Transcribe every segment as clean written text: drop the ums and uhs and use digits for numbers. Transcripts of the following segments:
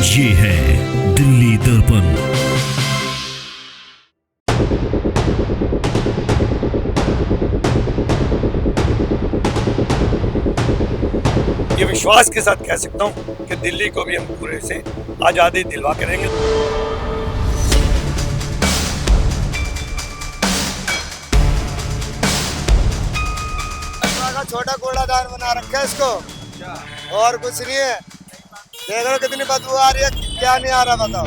ये है दिल्ली दर्पण। ये विश्वास के साथ कह सकता हूँ कि दिल्ली को भी हम पूरे से आज़ादी दिलवा करेंगे। का छोटा कूड़ादान बना रखा है इसको, और कुछ नहीं है। देख लो कितनी बदबू आ रही है, क्या नहीं आ रहा बताओ।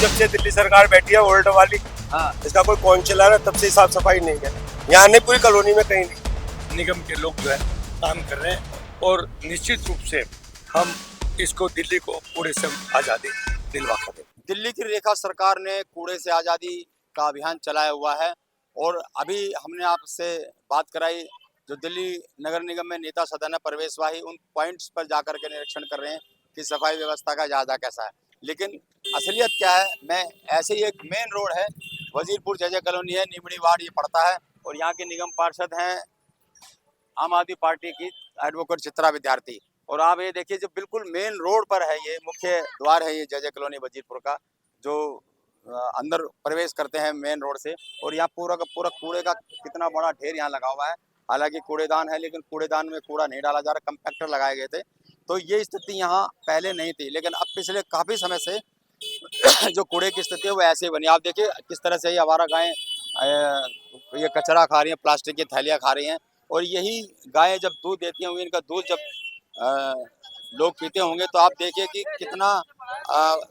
जब से दिल्ली सरकार बैठी है ओल्ड वाली, इसका कोई कौन चला रहा है, तब से साफ सफाई नहीं है यहाँ नहीं, पूरी कॉलोनी में कहीं नहीं। निगम के लोग जो है काम कर रहे हैं और निश्चित रूप से हम इसको दिल्ली को कूड़े से आज़ादी दिलवा कर देंगे। दिल्ली की रेखा सरकार ने कूड़े से आज़ादी का अभियान चलाया हुआ है और अभी हमने आपसे बात कराई जो दिल्ली नगर निगम में नेता सदन है प्रवेश वाही, उन पॉइंट्स पर जाकर के निरीक्षण कर रहे हैं कि सफाई व्यवस्था का जायजा कैसा है। लेकिन असलियत क्या है, मैं ऐसे ही एक मेन रोड है वजीरपुर जय कॉलोनी है, निमड़ी वार्ड ये पड़ता है और यहाँ के निगम पार्षद हैं आम आदमी पार्टी की एडवोकेट चित्रा विद्यार्थी। और आप ये देखिए जो बिल्कुल मेन रोड पर है, ये मुख्य द्वार है ये जय कॉलोनी वजीरपुर का, जो अंदर प्रवेश करते हैं मेन रोड से, और यहाँ पूरा का पूरा कूड़े का कितना बड़ा ढेर यहाँ लगा हुआ है। हालांकि कूड़ेदान है लेकिन कूड़ेदान में कूड़ा नहीं डाला जा रहा, कंपैक्टर लगाए गए थे। तो ये स्थिति यहाँ पहले नहीं थी, लेकिन अब पिछले काफ़ी समय से जो कूड़े की स्थिति है वो ऐसे ही बनी। आप देखिए किस तरह से ये आवारा गायें ये कचरा खा रही हैं, प्लास्टिक की थैलियाँ खा रही हैं, और यही गायें जब दूध देती होंगी, इनका दूध जब लोग पीते होंगे तो आप देखिए कि कितना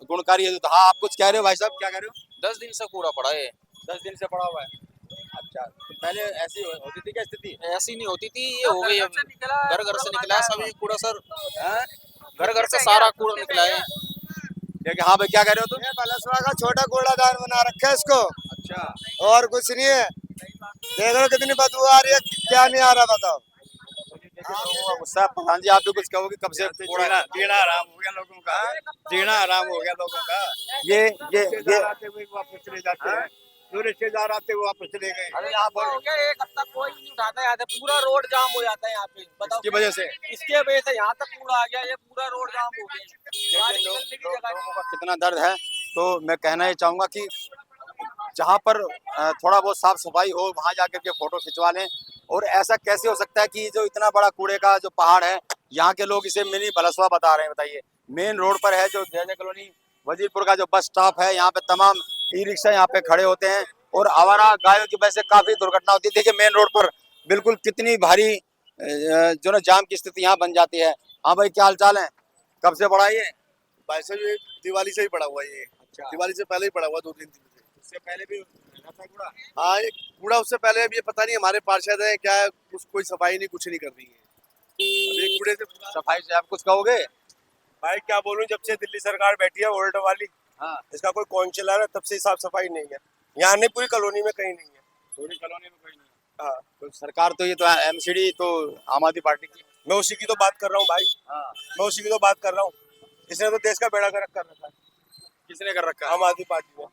गुणकारी है दूध। हाँ, आप कुछ कह रहे हो भाई साहब, क्या कह रहे हो? 10 दिन से कूड़ा पड़ा है। 10 दिन से पड़ा हुआ है। अच्छा, तो पहले ऐसी होती थी क्या स्थिति? ऐसी नहीं होती थी, ये हो गई अब घर घर से निकला है सभी कूड़ा सर, घर घर से सारा कूड़ा निकला है। देखिए, हाँ भाई क्या कह रहे हो तुम? बलसवा का छोटा कूड़ादान बना रखा है इसको, अच्छा, और कुछ नहीं है। देख लो कितनी बदबू आ रही है, क्या नहीं आ रहा बताओ। गुस्सा प्रधान जी, आप भी कुछ कहोगे? कब से जीना आराम हो गया लोगों का, जीना आराम हो गया लोगों का। ये वापस चले जाते हैं, जो रिश्तेदार आते वो वापस चले गए। अरे यहाँ पर हो गया एक हफ्ता कोई नहीं उठाता है, यहाँ से पूरा रोड जाम हो जाता है यहाँ पे। बताओ इसकी वजह से, इसके वजह से यहाँ तक कूड़ा आ गया, ये पूरा रोड जाम हो गया। लोगों का कितना दर्द है। तो मैं कहना ये चाहूंगा कि जहाँ पर थोड़ा बहुत साफ सफाई हो वहाँ जाकर के फोटो खिंचवा लें। और ऐसा कैसे हो सकता है कि जो इतना बड़ा कूड़े का जो पहाड़ है, यहाँ के लोग इसे मिनी बलसवा बता रहे हैं। बताइए, मेन रोड पर है जो जय कॉलोनी वजीरपुर का जो बस स्टॉप है, यहाँ पे तमाम ई रिक्शा यहाँ पे खड़े होते हैं और आवारा गायों की वजह से काफी दुर्घटना होती है। देखिए मेन रोड पर बिल्कुल कितनी भारी जो ना जाम की स्थिति यहाँ बन जाती है। हाँ भाई, क्या हाल चाल है? कब से पड़ा ये? भाई साहब ये दिवाली से ही पड़ा हुआ है ये। अच्छा, दिवाली से पहले ही पड़ा हुआ, 2-3 दिन से। इससे पहले भी रहता कूड़ा? हाँ, ये कूड़ा उससे पहले अब ये पता नहीं हमारे पार्षद है क्या है, कोई सफाई नहीं, कुछ नहीं कर रही है। अब ये कूड़े से सफाई से आप कुछ कहोगे? भाई क्या बोलूं, जब से दिल्ली सरकार बैठी है ओल्ड वाली, हाँ, इसका कोई कौन चला रहा है, तब से साफ सफाई नहीं है यहाँ नहीं, पूरी कॉलोनी में कहीं नहीं है। पूरी कॉलोनी में कोई नहीं है। हाँ, तो सरकार तो ये तो एमसीडी तो आम आदमी पार्टी की। मैं उसी की तो बात कर रहा हूँ भाई, हाँ, मैं उसी की तो बात कर रहा हूँ। इसने तो देश का बेड़ा गर्क कर रखा है, किसने कर रखा है? आम आदमी पार्टी ने।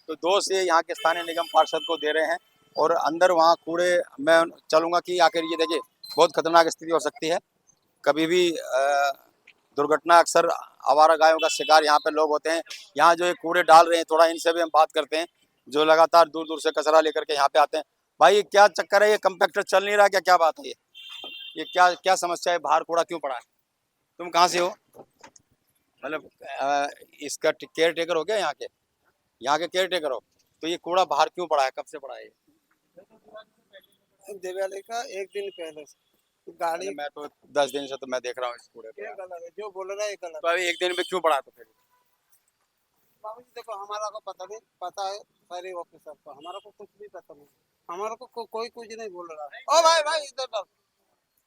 तो दोष ये यहाँ के स्थानीय निगम पार्षद को दे रहे हैं। और अंदर वहाँ कूड़े मैं चलूंगा कि आखिर ये देखिए बहुत खतरनाक स्थिति हो सकती है। कभी भी दुर्घटना, अक्सर आवारा गायों का शिकार यहाँ पे लोग होते हैं। यहाँ जो ये कूड़े डाल रहे हैं, थोड़ा इनसे भी हम बात करते हैं, जो लगातार दूर दूर से कचरा लेकर के यहाँ पे आते हैं। भाई ये क्या चक्कर है, ये कंपैक्टर चल नहीं रहा क्या? क्या बात है ये क्या क्या समस्या है? बाहर कूड़ा क्यों पड़ा है? तुम कहाँ से हो? मतलब इसका केयर टेकर हो क्या यहाँ के केयर टेकर हो? तो ये कूड़ा बाहर क्यों पड़ा है, कब से पड़ा है ये? दिवाली का एक दिन पहले से गाड़ी, मैं तो 10 दिन से तो मैं देख रहा हूँ इस कूड़े को। ये गलत है जो बोल रहा है, ये गलत तो अभी एक दिन में क्यों पड़ा तो फिर? बाबूजी देखो, हमारा को पता नहीं, पता है सारे ऑफिसर को, हमारा को कुछ भी पता नहीं। हमारा को कोई कुछ नहीं बोल रहा है। ओ भाई भाई इधर,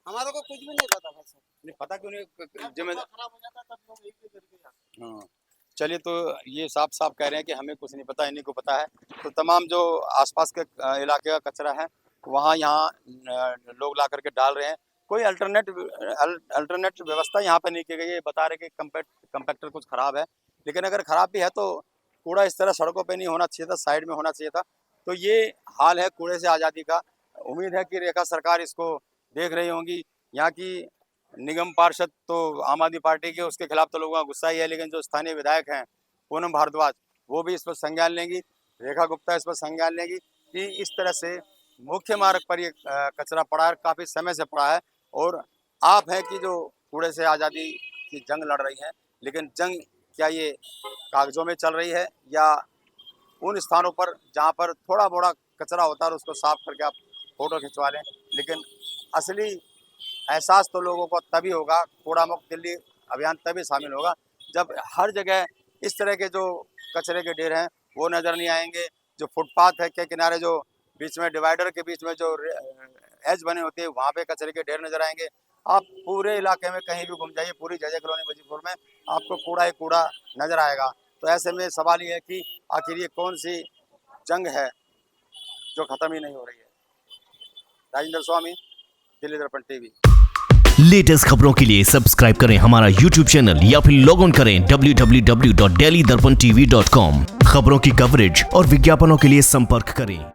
हमारा को कुछ भी नहीं पता भाई साहब। नहीं पता क्यों नहीं? जिम्मेदार खराब हो जाता तब लोग एक करके जाते। हाँ, चलिए, तो ये साफ साफ कह रहे हैं कि हमें कुछ नहीं पता, इन्हीं को पता है। तो तमाम जो आसपास के इलाके का कचरा है वहाँ यहाँ लोग ला करके डाल रहे हैं। कोई अल्टरनेट व्यवस्था यहाँ पे नहीं की गई है। बता रहे कि कंपैक्टर कुछ खराब है, लेकिन अगर खराब भी है तो कूड़ा इस तरह सड़कों पे नहीं होना चाहिए था, साइड में होना चाहिए था। तो ये हाल है कूड़े से आज़ादी का। उम्मीद है कि रेखा सरकार इसको देख रही होंगी यहाँ की निगम पार्षद तो आम आदमी पार्टी के, उसके खिलाफ तो लोगों का गुस्सा ही है, लेकिन जो स्थानीय विधायक हैं पूनम भारद्वाज, वो भी इस पर संज्ञान लेंगी, रेखा गुप्ता इस पर संज्ञान लेंगी कि इस तरह से मुख्य मार्ग पर ये कचरा पड़ा है, काफ़ी समय से पड़ा है। और आप हैं कि जो कूड़े से आज़ादी की जंग लड़ रही हैं, लेकिन जंग क्या ये कागजों में चल रही है या उन स्थानों पर जहाँ पर थोड़ा बोड़ा कचरा होता है और उसको साफ करके आप फोटो खिंचवा लें। लेकिन असली एहसास तो लोगों को तभी होगा, कूड़ा मुक्त दिल्ली अभियान तभी शामिल होगा जब हर जगह इस तरह के जो कचरे के ढेर हैं वो नज़र नहीं आएंगे। जो फुटपाथ है के किनारे, जो बीच में डिवाइडर के बीच में जो एज बने होते हैं, वहाँ पे कचरे के ढेर नज़र आएंगे। आप पूरे इलाके में कहीं भी घूम जाइए, पूरी जय कॉलोनी वजीपुर में आपको कूड़ा ही कूड़ा नज़र आएगा। तो ऐसे में सवाल ये है कि आखिर ये कौन सी जंग है जो ख़त्म ही नहीं हो रही है। राजेंद्र स्वामी, दिल्ली दर्पण टीवी। लेटेस्ट खबरों के लिए सब्सक्राइब करें हमारा YouTube चैनल या फिर लॉग ऑन करें www.delhidarpantv.com। खबरों की कवरेज और विज्ञापनों के लिए संपर्क करें।